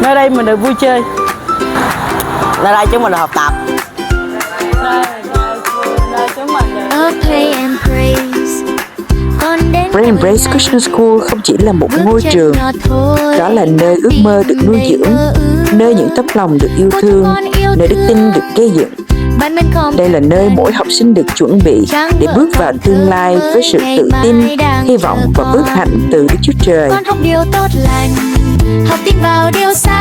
Nơi đây mình được vui chơi. Nơi đây chúng mình được học tập. Nơi chúng mình được Play and praise. Pray and Praise Christian School không chỉ là một ngôi trường, đó là nơi ước mơ được nuôi dưỡng, nơi những tấm lòng được yêu thương, nơi đức tin được gây dựng. Đây là nơi mỗi học sinh được chuẩn bị để bước vào tương lai với sự tự tin, hy vọng và phước hạnh từ Đức Chúa Trời. Con học điều tốt lành, học tin vào điều sáng.